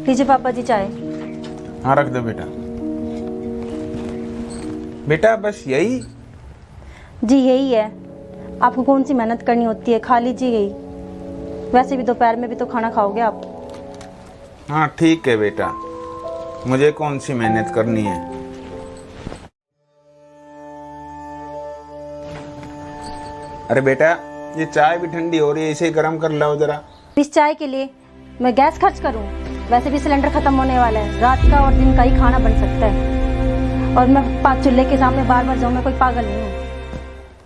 लीजिए पापा जी चाय। हाँ रख दो बेटा। बेटा बस यही? जी यही है। आपको कौन सी मेहनत करनी होती है, खा लीजिए यही। वैसे भी दोपहर में भी तो खाना खाओगे आप। हाँ ठीक है बेटा, मुझे कौन सी मेहनत करनी है। अरे बेटा ये चाय भी ठंडी हो रही है, इसे गर्म कर लाओ जरा। इस चाय के लिए मैं गैस खर्च करूं? वैसे भी सिलेंडर खत्म होने वाला है, रात का और दिन का ही खाना बन सकता है। और मैं 5 चूल्हे के सामने बार बार जाऊं, मैं कोई पागल नहीं हूँ।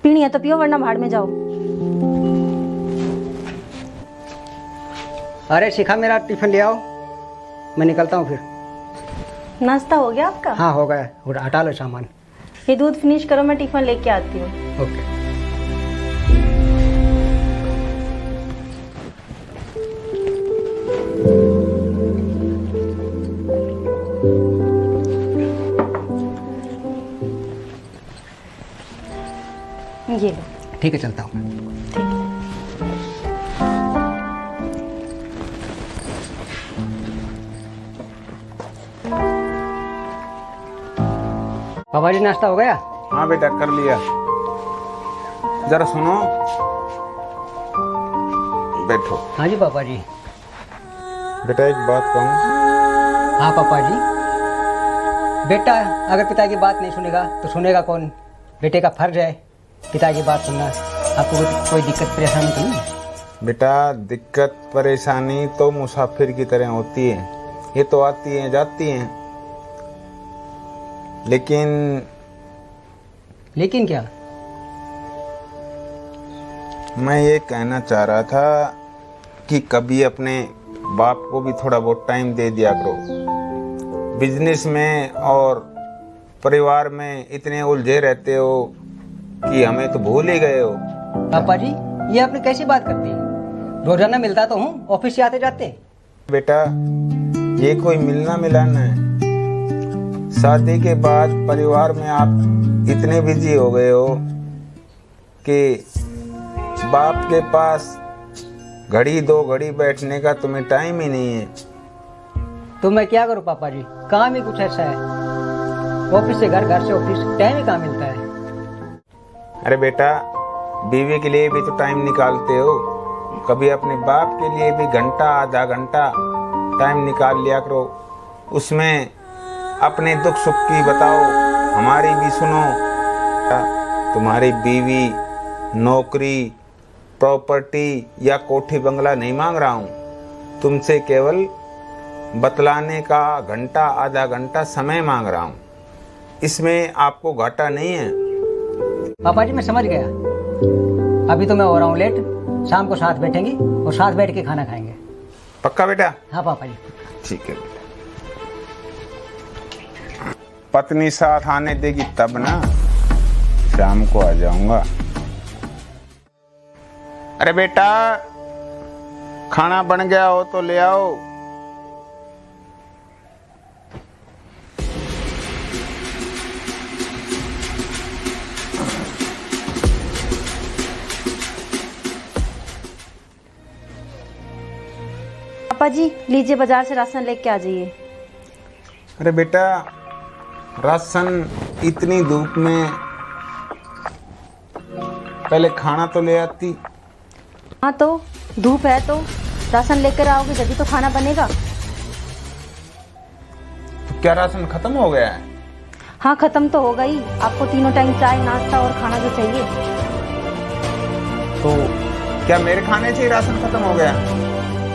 पीनी है तो पियो वरना भाड़ में जाओ। अरे शिखा मेरा टिफिन ले आओ, मैं निकलता हूँ फिर। नाश्ता हो गया आपका? हाँ हो गया, हटा लो सामान। ये दूध फिनिश करो, मैं टिफिन लेके आती हूँ। ओके। ये लो। ठीक है चलता हूँ। पापा जी नाश्ता हो गया? हाँ बेटा कर लिया। जरा सुनो, बैठो। हाँ जी पापा जी। बेटा एक बात कहूँ? हाँ पापा जी। बेटा अगर पिता की बात नहीं सुनेगा तो सुनेगा कौन? बेटे का फर्ज है पिता की बात सुनना। आपको कोई दिक्कत परेशानी तो नहीं है? बेटा दिक्कत परेशानी तो मुसाफिर की तरह होती है, ये तो आती हैं जाती हैं। लेकिन क्या? मैं ये कहना चाह रहा था कि कभी अपने बाप को भी थोड़ा बहुत टाइम दे दिया करो। बिजनेस में और परिवार में इतने उलझे रहते हो कि हमें तो भूल ही गए हो। पापा जी ये आपने कैसी बात करती है? रोजाना मिलता तो हूँ, ऑफिस से आते जाते। बेटा ये कोई मिलना मिलाना है? शादी के बाद परिवार में आप इतने बिजी हो गए हो कि बाप के पास घड़ी 2 घड़ी बैठने का तुम्हें टाइम ही नहीं है। तो मैं क्या करूँ पापा जी, काम ही कुछ ऐसा है। ऑफिस से घर, घर से ऑफिस, टाइम ही कहाँ मिलता है। अरे बेटा बीवी के लिए भी तो टाइम निकालते हो, कभी अपने बाप के लिए भी घंटा आधा घंटा टाइम निकाल लिया करो। उसमें अपने दुख सुख की बताओ, हमारी भी सुनो। तुम्हारी बीवी नौकरी, प्रॉपर्टी या कोठी बंगला नहीं मांग रहा हूँ, तुमसे केवल बतलाने का घंटा आधा घंटा समय मांग रहा हूँ। इसमें आपको घाटा नहीं है। पापा जी मैं समझ गया। अभी तो मैं हो रहा हूँ लेट, शाम को साथ बैठेंगे और साथ बैठ के खाना खाएंगे। पक्का बेटा? हाँ पापा जी। ठीक है बेटा। पत्नी साथ आने देगी तब ना, शाम को आ जाऊंगा। अरे बेटा खाना बन गया हो तो ले आओ। पापा जी लीजिए, बाजार से राशन लेके आ जाइए। अरे बेटा राशन इतनी धूप में, पहले खाना तो ले आती। हाँ तो धूप है तो राशन लेकर आओगे जब तो खाना बनेगा। तो क्या राशन खत्म हो गया है? हाँ खत्म तो होगा ही, आपको तीनों टाइम चाय नाश्ता और खाना जो चाहिए। तो क्या मेरे खाने से ही राशन खत्म हो गया?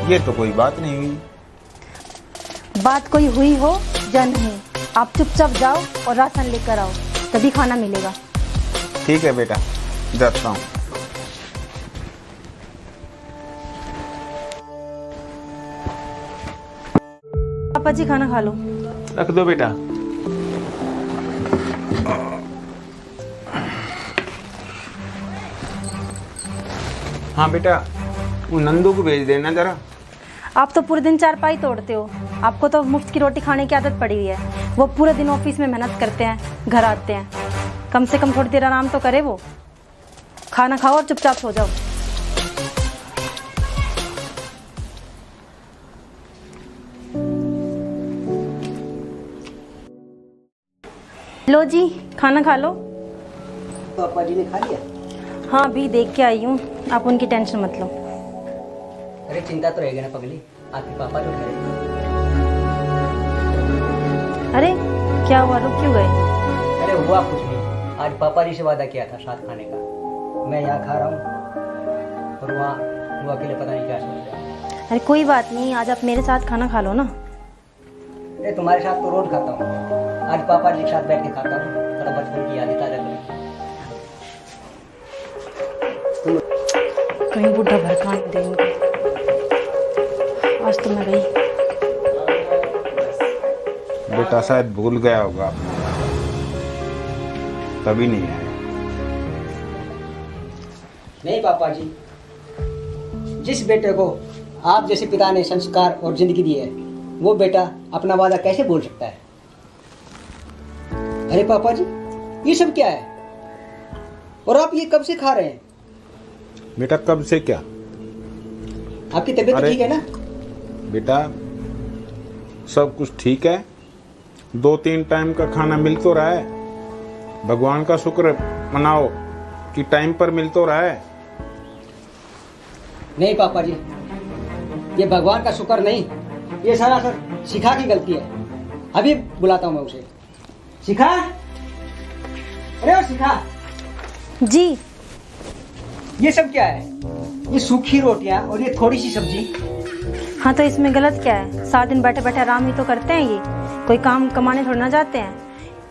ये तो कोई बात नहीं हुई। बात कोई हुई हो या नहीं, आप चुपचाप जाओ और राशन लेकर आओ, तभी खाना मिलेगा। ठीक है बेटा जाता हूँ। पापा जी खाना खा लो। रख दो बेटा। हाँ बेटा वो नंदू को भेज देना जरा। आप तो पूरे दिन चारपाई तोड़ते हो, आपको तो मुफ्त की रोटी खाने की आदत पड़ी हुई है। वो पूरे दिन ऑफिस में मेहनत करते हैं, घर आते हैं, कम से कम थोड़ी देर आराम तो करे वो। खाना खाओ और चुपचाप सो जाओ। लो जी, खाना खा लो। पापा जी ने खा लिया? हाँ, अभी देख के आई हूँ, आप उनकी टेंशन मत लो। अरे चिंता तो रहेगी ना पगली, आपके पापा जो कह रहे। अरे क्या हुआ, रुक क्यों गए? अरे हुआ कुछ नहीं, आज पापा जी से वादा किया था साथ खाने का। मैं यहाँ खा रहा हूँ और वहाँ वो अकेले पता नहीं क्या सोच रहा है। अरे कोई बात नहीं, आज आप मेरे साथ खाना खा लो ना। अरे तुम्हारे साथ तो रोज खाता हूँ, आज पापा जी के साथ बैठ के खाता हूँ, थोड़ा बचपन की यादें ताजा करूँ। कहीं बुढ़ा भड़का नहीं दे इनको। आज तो मैं गई। बेटा शायद भूल गया होगा, तभी नहीं आया। नहीं पापा जी, जिस बेटे को आप जैसे पिता ने संस्कार और जिंदगी दी है, वो बेटा अपना वादा कैसे भूल सकता है? अरे पापा जी, ये सब क्या है? और आप ये कब से खा रहे हैं? बेटा कब से क्या? आपकी तबीयत तो ठीक है ना? बेटा सब कुछ ठीक है, 2-3 टाइम का खाना मिल तो रहा है। भगवान का शुक्र मनाओ कि टाइम पर मिल तो रहा है। नहीं पापा जी, ये भगवान का शुक्र नहीं, ये सारा सर शिखा की गलती है। अभी बुलाता हूँ मैं उसे। शिखा, अरे ओ शिखा जी। ये सब क्या है? ये सूखी रोटियां और ये थोड़ी सी सब्जी। हाँ तो इसमें गलत क्या है? सारा दिन बैठे बैठे आराम ही तो करते हैं, ये कोई काम कमाने थोड़ी ना जाते हैं।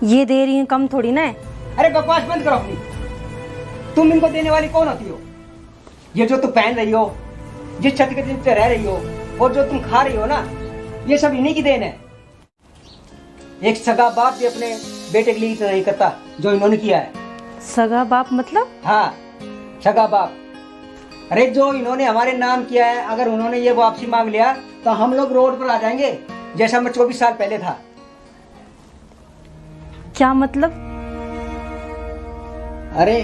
ये दे रही है कम थोड़ी ना है। अरे बकवास बंद करो अपनी। तुम इनको देने वाली कौन होती हो? ये जो तुम पहन रही हो, जिस छत के नीचे रह रही हो, और जो तुम खा रही हो ना, ये सब इन्हीं की देन है। एक सगा बाप भी अपने बेटे के लिए इतना नहीं करता जो इन्होंने किया है। सगा बाप मतलब? हाँ, सगा बाप। अरे जो इन्होंने हमारे नाम किया है, अगर उन्होंने ये वापसी मांग लिया तो हम लोग रोड पर आ जाएंगे, जैसा मैं 24 साल पहले था। क्या मतलब? अरे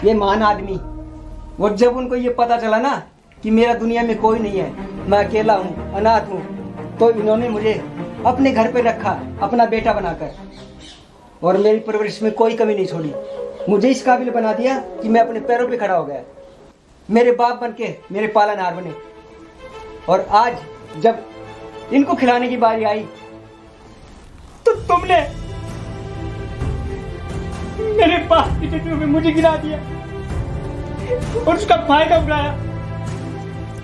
ये महान आदमी, वो जब उनको ये पता चला ना कि मेरा दुनिया में कोई नहीं है, मैं अकेला हूँ, अनाथ हूँ, तो इन्होंने मुझे अपने घर पे रखा, अपना बेटा बनाकर, और मेरी परवरिश में कोई कमी नहीं छोड़ी। मुझे इस काबिल बना दिया कि मैं अपने पैरों पे खड़ा हो गया, मेरे बाप बनके मेरे पालनहार बने। और आज जब इनको खिलाने की बारी आई तो तुमने मेरे बाप की चटनी में मुझे गिरा दिया और उसका फायदा उठाया।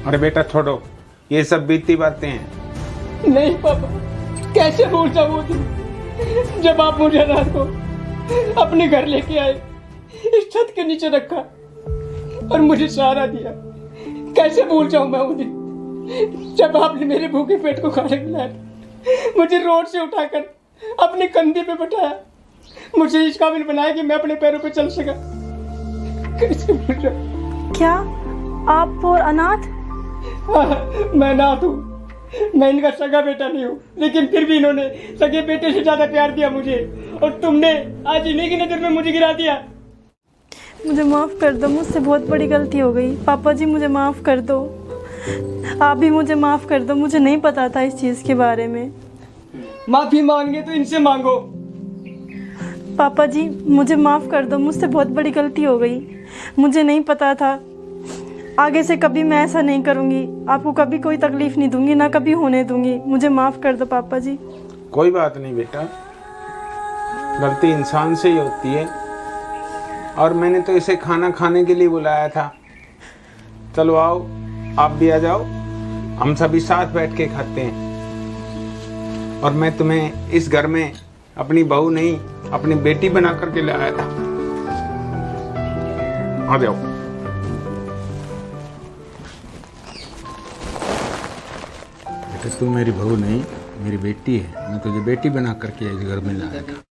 अरे बेटा छोड़ो, ये सब बीती बातें हैं। नहीं पापा, कैसे भूल जाऊं वो दिन जब आप मुझे रात को अपने घर लेके आए, इस छत के नीचे रखा और मुझे सहारा दिया। कैसे भूल जाऊं मैं वो दिन जब आपने मेरे भूखे पेट को खाने खिलाया, मुझे रोड से उठाकर अपने कंधे पे बैठाया, मुझे इस काबिल बनाया कि मैं अपने पैरों पे चल सका। कैसे भूल जाऊं? क्या आप और अनाथ? मैं अनाथ हूँ, मैं इनका सगा बेटा नहीं हूँ, लेकिन फिर भी इन्होंने सगे बेटे से ज्यादा प्यार दिया मुझे, और तुमने आज इन्हीं की नजर में मुझे गिरा दिया। मुझे माफ़ कर दो, मुझसे बहुत बड़ी गलती हो गई। पापा जी मुझे माफ़ कर दो, आप भी मुझे माफ़ कर दो। मुझे नहीं पता था इस चीज़ के बारे में। माफी मांगे तो इनसे मांगो। पापा जी मुझे माफ़ कर दो, मुझसे बहुत बड़ी गलती हो गई। मुझे नहीं पता था, आगे से कभी मैं ऐसा नहीं करूँगी, आपको कभी कोई तकलीफ़ नहीं दूंगी, ना कभी होने दूंगी। मुझे माफ़ कर दो पापा जी। कोई बात नहीं बेटा, गलती इंसान से ही होती है, और मैंने तो इसे खाना खाने के लिए बुलाया था। चलो आओ, आप भी आ जाओ, हम सभी साथ बैठ के खाते हैं। और मैं तुम्हें इस घर में अपनी बहू नहीं, अपनी बेटी बना करके लाया था। आ जाओ। बेटा तू मेरी बहू नहीं, मेरी बेटी है। मैं तुझे बेटी बना करके इस घर में लाया था।